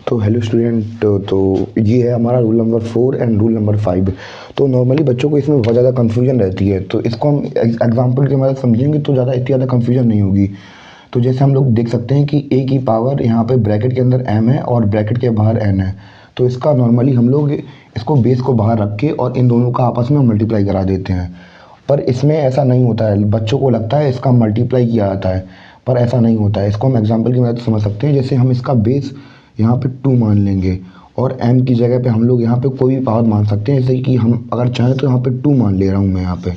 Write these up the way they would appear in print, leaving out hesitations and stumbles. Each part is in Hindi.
तो हेलो स्टूडेंट, तो ये है हमारा rule number 4 and rule number 5। तो नॉर्मली बच्चों को इसमें बहुत ज़्यादा कन्फ्यूजन रहती है, तो इसको हम एग्जांपल की मदद समझेंगे तो इतनी ज़्यादा कन्फ्यूजन नहीं होगी। तो जैसे हम लोग देख सकते हैं कि a की पावर यहाँ पे ब्रैकेट के अंदर m है और ब्रैकेट के बाहर n है। तो इसका नॉर्मली हम लोग इसको बेस को बाहर रख के और इन दोनों का आपस में मल्टीप्लाई करा देते हैं, पर इसमें ऐसा नहीं होता है। बच्चों को लगता है इसका मल्टीप्लाई किया जाता है, पर ऐसा नहीं होता है। इसको हम एग्जांपल की मदद से समझ सकते हैं। जैसे हम इसका बेस यहाँ पे 2 मान लेंगे और m की जगह पे हम लोग यहाँ पे कोई भी पावर मान सकते हैं। जैसे कि हम अगर चाहें तो यहाँ पे 2 मान ले रहा हूँ मैं यहाँ पे,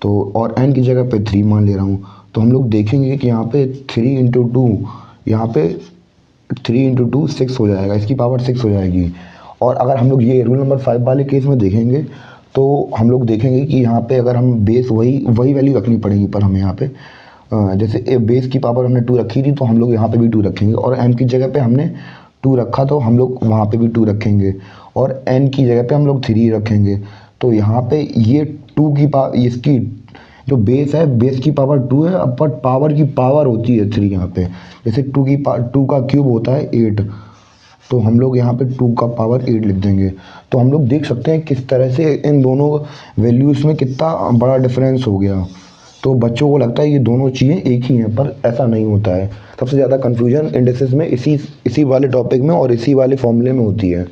तो और n की जगह पे 3 मान ले रहा हूँ। तो हम लोग देखेंगे कि यहाँ पे 3 इंटू 2, यहाँ पे 3 इंटू 2 6 हो जाएगा, इसकी पावर 6 हो जाएगी। और अगर हम लोग ये रूल नंबर 5 वाले केस में देखेंगे तो हम लोग देखेंगे कि यहाँ पे अगर हम बेस वही वैल्यू रखनी पड़ेगी, पर हमें यहाँ पे जैसे बेस की पावर हमने 2 रखी थी तो हम लोग यहाँ पे भी 2 रखेंगे, और m की जगह पे हमने 2 रखा तो हम लोग वहाँ पे भी 2 रखेंगे, और n की जगह पे हम लोग 3 रखेंगे। तो यहाँ पे ये 2 की पावर, इसकी जो बेस है बेस की पावर 2 है, बट पावर की पावर होती है 3 यहाँ पे। जैसे 2 का क्यूब होता है 8, तो हम लोग यहाँ पे 2 का पावर 8 लिख देंगे। तो हम लोग देख सकते हैं किस तरह से इन दोनों वैल्यूज़ में कितना बड़ा डिफरेंस हो गया। तो बच्चों को लगता है ये दोनों चीज़ें एक ही हैं, पर ऐसा नहीं होता है। सबसे ज़्यादा कन्फ्यूजन इंडिसेस में इसी वाले टॉपिक में और इसी वाले फॉर्मूले में होती है।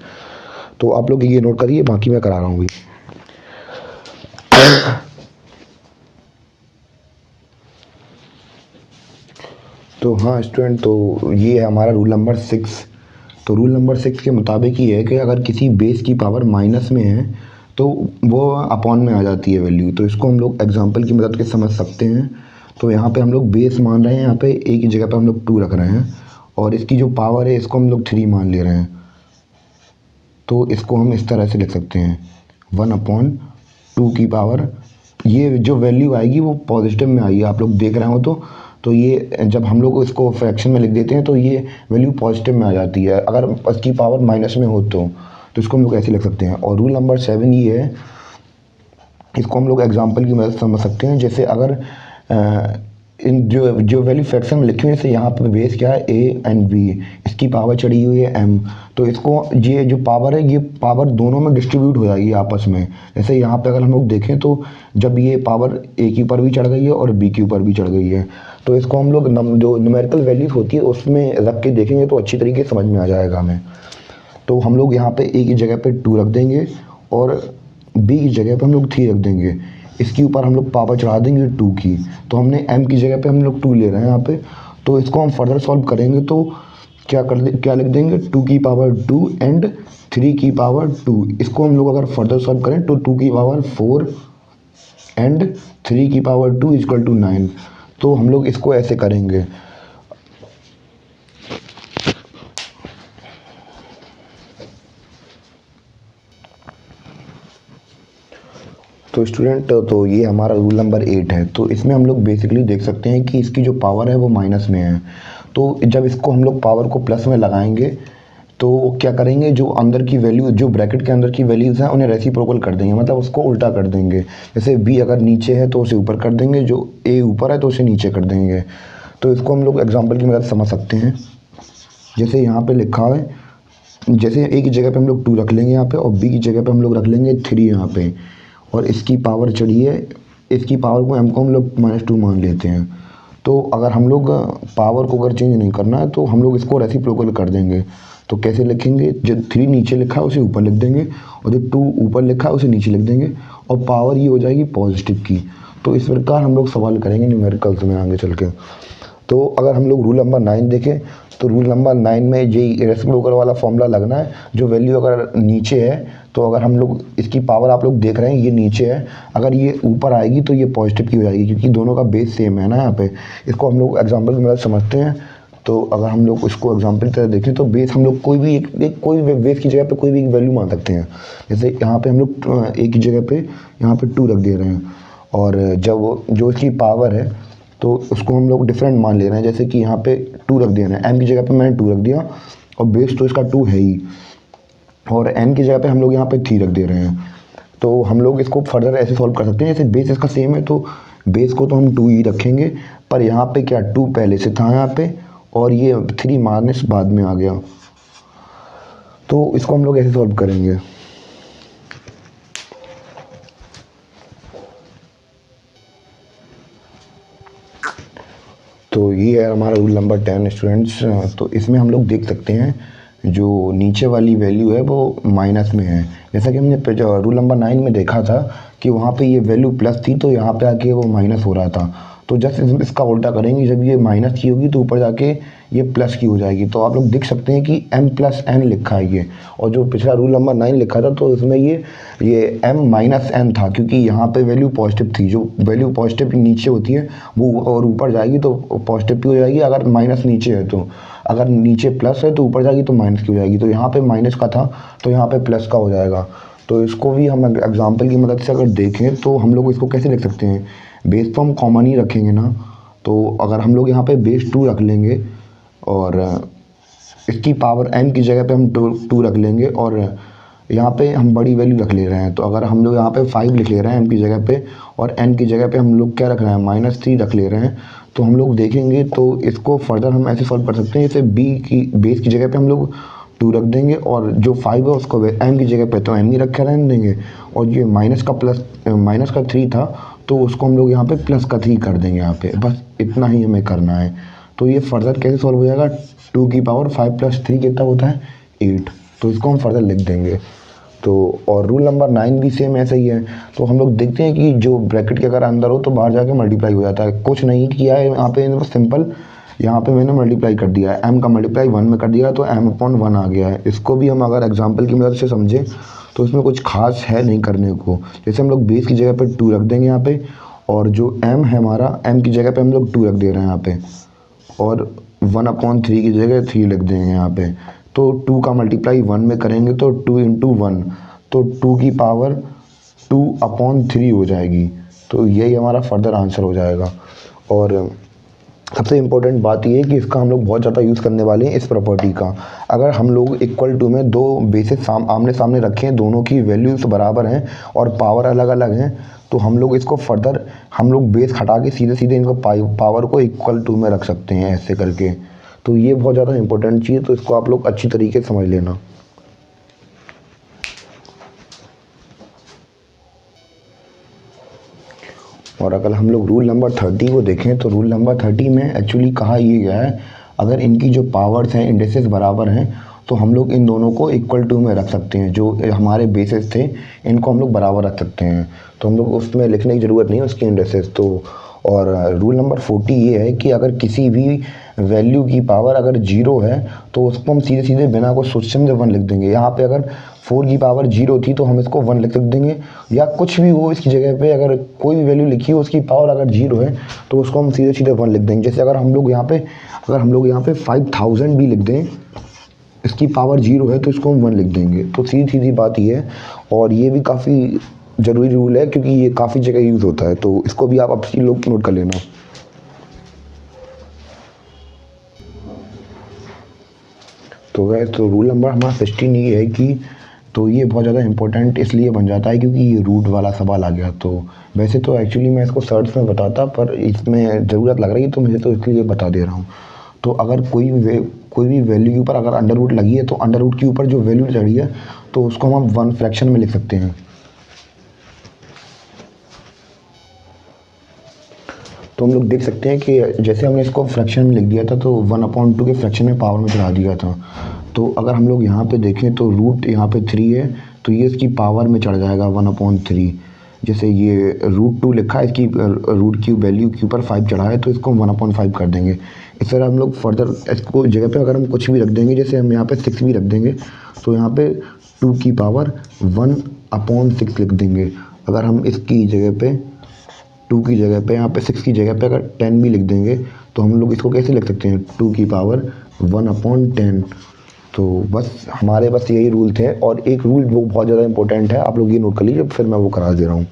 तो आप लोग ये नोट करिए, बाकी मैं करा रहा हूँ भी। तो हाँ स्टूडेंट, तो ये है हमारा रूल नंबर 6। तो रूल नंबर 6 के मुताबिक ये है कि अगर किसी बेस की पावर माइनस में है तो वो अपॉन में आ जाती है वैल्यू। तो इसको हम लोग एग्जांपल की मदद से समझ सकते हैं। तो यहाँ पे हम लोग बेस मान रहे हैं, यहाँ पे a की जगह पे हम लोग 2 रख रहे हैं, और इसकी जो पावर है इसको हम लोग 3 मान ले रहे हैं। तो इसको हम इस तरह से लिख सकते हैं 1/2 की पावर, ये जो वैल्यू आएगी वो पॉजिटिव में आएगी, आप लोग देख रहे हो। तो ये जब हम लोग इसको फ्रैक्शन में लिख देते हैं तो ये वैल्यू पॉजिटिव में आ जाती है, अगर इसकी पावर माइनस में हो तो इसको हम लोग ऐसे लिख सकते हैं। और रूल नंबर 7 ये है, इसको हम लोग एग्जांपल की मदद से समझ सकते हैं। जैसे अगर इन जो वैल्यू फ्रैक्शन में लिखी हुई है, जैसे यहाँ पे बेस क्या है a एंड b, इसकी पावर चढ़ी हुई है m, तो इसको ये जो पावर है ये पावर दोनों में डिस्ट्रीब्यूट हो जाएगी आपस में। जैसे यहाँ पे अगर हम लोग देखें तो जब ये पावर a के ऊपर भी चढ़ गई है और b के ऊपर भी चढ़ गई है, तो इसको हम लोग जो न्यूमेरिकल वैल्यूज होती है उसमें रख के देखेंगे तो अच्छी तरीके से समझ में आ जाएगा हमें। तो हम लोग यहाँ पे a की जगह पे 2 रख देंगे और b की जगह पे हम लोग 3 रख देंगे, इसके ऊपर हम लोग पावर चढ़ा देंगे 2 की। तो हमने m की जगह पे हम लोग 2 ले रहे हैं यहाँ पे। तो इसको हम फर्दर सॉल्व करेंगे तो क्या लिख देंगे 2 की पावर 2 एंड 3 की पावर 2। इसको हम लोग अगर फर्दर सॉल्व करें तो 2 की पावर 4 एंड 3 की पावर 2 इक्वल टू 9। तो हम लोग इसको ऐसे करेंगे। तो स्टूडेंट, तो ये हमारा रूल नंबर 8 है। तो इसमें हम लोग बेसिकली देख सकते हैं कि इसकी जो पावर है वो माइनस में है। तो जब इसको हम लोग पावर को प्लस में लगाएंगे तो क्या करेंगे, जो अंदर की वैल्यू, जो ब्रैकेट के अंदर की वैल्यूज़ हैं उन्हें रेसिप्रोकल कर देंगे, मतलब उसको उल्टा कर देंगे। जैसे b अगर नीचे है तो उसे ऊपर कर देंगे, जो a ऊपर है तो उसे नीचे कर देंगे। तो इसको हम लोग एग्जाम्पल की मदद से समझ सकते हैं। जैसे यहाँ पर लिखा है, जैसे a की जगह पर हम लोग 2 रख लेंगे यहाँ पर, और b की जगह पर हम लोग रख लेंगे 3 यहाँ पे, और इसकी पावर चढ़ी है, इसकी पावर को m को हम लोग -2 मान लेते हैं। तो अगर हम लोग पावर को अगर चेंज नहीं करना है तो हम लोग इसको रेसिप्रोकल कर देंगे। तो कैसे लिखेंगे, जो 3 नीचे लिखा है उसे ऊपर लिख देंगे, और जो 2 ऊपर लिखा है उसे नीचे लिख देंगे, और पावर ये हो जाएगी पॉजिटिव की। तो इस प्रकार हम लोग सवाल करेंगे न्यूमेरिकल्स में आगे चल के। तो अगर हम लोग रूल नंबर 9 देखें तो रूल नंबर 9 में ये रेसिप्रोकल वाला फॉर्मूला लगना है। जो वैल्यू अगर नीचे है तो अगर हम लोग इसकी पावर, आप लोग देख रहे हैं ये नीचे है, अगर ये ऊपर आएगी तो ये पॉजिटिव की हो जाएगी, क्योंकि दोनों का बेस सेम है ना यहाँ पे। इसको हम लोग एग्जांपल की मदद समझते हैं। तो अगर हम लोग इसको एग्जांपल की तरह देखें तो बेस हम लोग कोई भी बेस की जगह पे कोई भी एक वैल्यू मान सकते हैं। जैसे यहाँ पे हम लोग a की जगह पे यहाँ पे 2 रख दे रहे हैं, और जब जो इसकी पावर है तो उसको हम लोग डिफरेंट मान ले रहे हैं। जैसे कि यहाँ पे 2 रख दिया है, m की जगह पे मैंने 2 रख दिया, और बेस तो इसका 2 है ही, और n की जगह पे हम लोग यहाँ पे 3 रख दे रहे हैं। तो हम लोग इसको फर्दर ऐसे सॉल्व कर सकते हैं। जैसे बेस इसका सेम है तो बेस को तो हम 2 ही रखेंगे, पर यहाँ पे क्या 2 पहले से था यहाँ पे, और ये 3 माइनस बाद में आ गया। तो इसको हम लोग ऐसे सॉल्व करेंगे। तो ये है हमारा रूल नंबर 10 स्टूडेंट्स। तो इसमें हम लोग देख सकते हैं जो नीचे वाली वैल्यू है वो माइनस में है, जैसा कि हमने रूल नंबर 9 में देखा था कि वहाँ पे ये वैल्यू प्लस थी तो यहाँ पे आके वो माइनस हो रहा था। तो जस्ट इसका उल्टा करेंगे, जब ये माइनस की होगी तो ऊपर जाके ये प्लस की हो जाएगी। तो आप लोग देख सकते हैं कि m+n लिखा है ये, और जो पिछला रूल नंबर 9 लिखा था तो उसमें ये m-n था, क्योंकि यहाँ पे वैल्यू पॉजिटिव थी। जो वैल्यू पॉजिटिव नीचे होती है वो और ऊपर जाएगी तो पॉजिटिव की हो जाएगी, अगर माइनस नीचे है तो, अगर नीचे प्लस है तो ऊपर जाएगी तो माइनस की हो जाएगी। तो यहाँ पे माइनस का था तो यहाँ पे प्लस का हो जाएगा। तो इसको भी हम एग्जाम्पल की मदद से अगर देखें तो हम लोग इसको कैसे लिख सकते हैं, बेस तो हम कॉमन ही रखेंगे ना। तो अगर हम लोग यहाँ पे बेस 2 रख लेंगे और इसकी पावर m की जगह पे हम 2 रख लेंगे, और यहाँ पे हम बड़ी वैल्यू रख ले रहे हैं। तो अगर हम लोग यहाँ पे 5 लिख ले रहे हैं m की जगह पे, और n की जगह पे हम लोग क्या रख रहे हैं, -3 रख ले रहे हैं। तो हम लोग देखेंगे तो इसको फर्दर हम ऐसे सॉल्व कर सकते हैं, जैसे b की बेस की जगह पे हम लोग 2 रख देंगे, और जो 5 है उसको m की जगह पे तो m ही रख के रहने देंगे, और ये माइनस का 3 था तो उसको हम लोग यहाँ पे प्लस का 3 कर देंगे यहाँ पे। बस इतना ही हमें करना है। तो ये फर्दर कैसे सॉल्व हो जाएगा, 2 की पावर 5 + 3 कितना होता है, 8। तो इसको हम फर्दर लिख देंगे। तो और रूल नंबर 9 भी सेम ऐसा ही है। तो हम लोग देखते हैं कि जो ब्रैकेट के अगर अंदर हो तो बाहर जाके मल्टीप्लाई हो जाता है। कुछ नहीं किया है यहाँ पे, सिंपल यहाँ पे मैंने मल्टीप्लाई कर दिया है, m का मल्टीप्लाई 1 में कर दिया तो m/1 आ गया है। इसको भी हम अगर एग्जांपल की मदद से समझें तो इसमें कुछ खास है नहीं करने को। जैसे हम लोग बेस की जगह पे 2 रख देंगे यहाँ पे, और जो m है हमारा, m की जगह पे हम लोग 2 रख दे रहे हैं यहाँ पे, और 1/3 की जगह 3 लिख देंगे यहाँ पे। तो 2 का मल्टीप्लाई 1 में करेंगे तो 2 × 1, तो 2 की पावर 2/3 हो जाएगी। तो यही हमारा फर्दर आंसर हो जाएगा। और सबसे इम्पोर्टेंट बात ये है कि इसका हम लोग बहुत ज़्यादा यूज़ करने वाले हैं, इस प्रॉपर्टी का। अगर हम लोग इक्वल टू में दो बेसिस आमने सामने रखें, दोनों की वैल्यूज बराबर हैं और पावर अलग अलग हैं, तो हम लोग इसको फर्दर हम लोग बेस हटा के सीधे सीधे इनको पावर को इक्वल टू में रख सकते हैं ऐसे करके। तो ये बहुत ज़्यादा इंपॉर्टेंट चीज़ है, तो इसको आप लोग अच्छी तरीके से समझ लेना। और अगर हम लोग रूल नंबर 30 को देखें तो रूल नंबर 30 में एक्चुअली कहा ये गया है, अगर इनकी जो पावर्स हैं, इंडेक्सेस बराबर हैं, तो हम लोग इन दोनों को इक्वल टू में रख सकते हैं। जो हमारे बेसिस थे इनको हम लोग बराबर रख सकते हैं, तो हम लोग उसमें लिखने की ज़रूरत नहीं है उसकी इंडेक्सेस। तो और रूल नंबर 40 ये है कि अगर किसी भी वैल्यू की पावर अगर 0 है तो उसको हम सीधे सीधे बिना कुछ सोचे समझे 1 लिख देंगे। यहाँ पे अगर 4 की पावर 0 थी तो हम इसको 1 लिख देंगे, या कुछ भी हो इसकी जगह पे अगर कोई भी वैल्यू लिखी हो उसकी पावर अगर 0 है तो उसको हम सीधे सीधे 1 लिख देंगे। जैसे अगर हम लोग यहाँ पे 5000 भी लिख दें, इसकी पावर 0 है तो इसको हम 1 लिख देंगे। तो सीधी सीधी बात ये है, और ये भी काफ़ी ज़रूरी रूल है क्योंकि ये काफ़ी जगह यूज़ होता है, तो इसको भी आप अपनी लोग नोट कर लेना। तो वह तो रूल नंबर हमारा 16 ये है कि, तो ये बहुत ज़्यादा इंपॉर्टेंट इसलिए बन जाता है क्योंकि ये रूट वाला सवाल आ गया। तो वैसे तो एक्चुअली मैं इसको सर्च में बताता, पर इसमें ज़रूरत लग रही है तो मुझे तो इसलिए बता दे रहा हूँ। तो अगर कोई भी वैल्यू के ऊपर अगर अंडर रूट लगी है तो अंडर रूट के ऊपर जो वैल्यू चढ़ी है तो उसको हम 1 फ्रैक्शन में लिख सकते हैं। तो हम लोग देख सकते हैं कि जैसे हमने इसको फ्रैक्शन में लिख दिया था तो 1/2 के फ्रैक्शन में पावर में चढ़ा दिया था। तो अगर हम लोग यहाँ पे देखें तो रूट यहाँ पे 3 है तो ये इसकी पावर में चढ़ जाएगा 1/3। जैसे ये √2 लिखा है, इसकी रूट की वैल्यू के ऊपर 5 चढ़ा है तो इसको 1/5 कर देंगे। इस तरह हम लोग फर्दर इसको जगह पे अगर हम कुछ भी रख देंगे, जैसे हम यहाँ पे 6 भी रख देंगे तो यहाँ पे 2 की पावर 1/6 लिख देंगे। अगर हम इसकी जगह पे 2 की जगह पे यहाँ पे 6 की जगह पे अगर 10 भी लिख देंगे तो हम लोग इसको कैसे लिख सकते हैं, 2 की पावर 1/10। तो बस हमारे बस यही रूल थे। और एक रूल वो बहुत ज़्यादा इंपॉर्टेंट है, आप लोग ये नोट कर लीजिए, फिर मैं वो करा दे रहा हूँ।